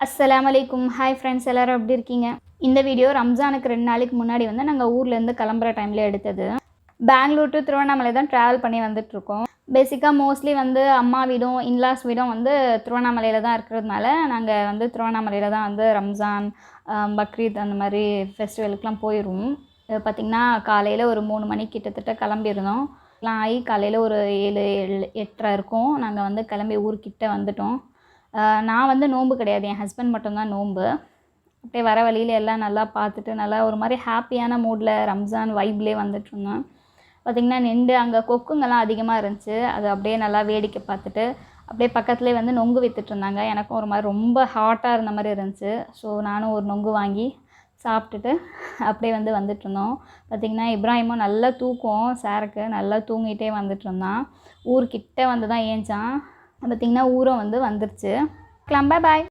அஸ்ஸலாமு அலைக்கும். Hi friends, எல்லோரும் எப்படி இருக்கீங்க? இந்த வீடியோ ரம்ஜானுக்கு 2 நாளைக்கு முன்னாடி வந்து நாங்கள் ஊர்லேருந்து கிளம்புற டைமில் எடுத்தது. பெங்களூர் டு திருவண்ணாமலை தான் ட்ராவல் பண்ணி வந்துட்டுருக்கோம். பேசிக்காக மோஸ்ட்லி வந்து அம்மா வீடும் இன்லாஸ் வீடும் வந்து திருவண்ணாமலையில் தான் இருக்கிறதுனால நாங்கள் வந்து திருவண்ணாமலையில் தான் வந்து ரம்ஜான், பக்ரீத் அந்த மாதிரி ஃபெஸ்டிவலுக்குலாம் போயிடுவோம். பார்த்திங்கன்னா காலையில் ஒரு 3 மணிக்கு கிட்டத்தட்ட கிளம்பியிருந்தோம். எல்லாம் ஆகி காலையில் ஒரு 7, 8:30 இருக்கும். நாங்கள் வந்து கிளம்பி ஊர்கிட்ட வந்துட்டோம். நான் வந்து நோன்பு கிடையாது, என் ஹஸ்பண்ட் மட்டும்தான் நோன்பு. அப்படியே வர வழியில் எல்லாம் நல்லா பார்த்துட்டு நல்லா ஒரு மாதிரி ஹாப்பியான மூடில் ரம்ஜான் வைப்லேயே வந்துட்டுருந்தோம். பார்த்திங்கன்னா நின்று அங்கே கொக்குங்கெல்லாம் அதிகமாக இருந்துச்சு. அது அப்படியே நல்லா வேடிக்கை பார்த்துட்டு அப்படியே பக்கத்துலேயே வந்து நொங்கு விற்றுட்ருந்தாங்க. எனக்கும் ஒரு மாதிரி ரொம்ப ஹாட்டாக இருந்த மாதிரி இருந்துச்சு. ஸோ நானும் ஒரு நொங்கு வாங்கி சாப்பிட்டுட்டு அப்படியே வந்து வந்துட்டுருந்தோம். பார்த்திங்கன்னா இப்ராஹிமும் நல்லா தூக்கம் சாருக்கு, நல்லா தூங்கிட்டே வந்துட்டுருந்தான். ஊர்கிட்ட வந்து தான் ஏஞ்சான். பார்த்திங்கன்னா ஊரும் வந்து வந்துருச்சு. பாய் பாய்.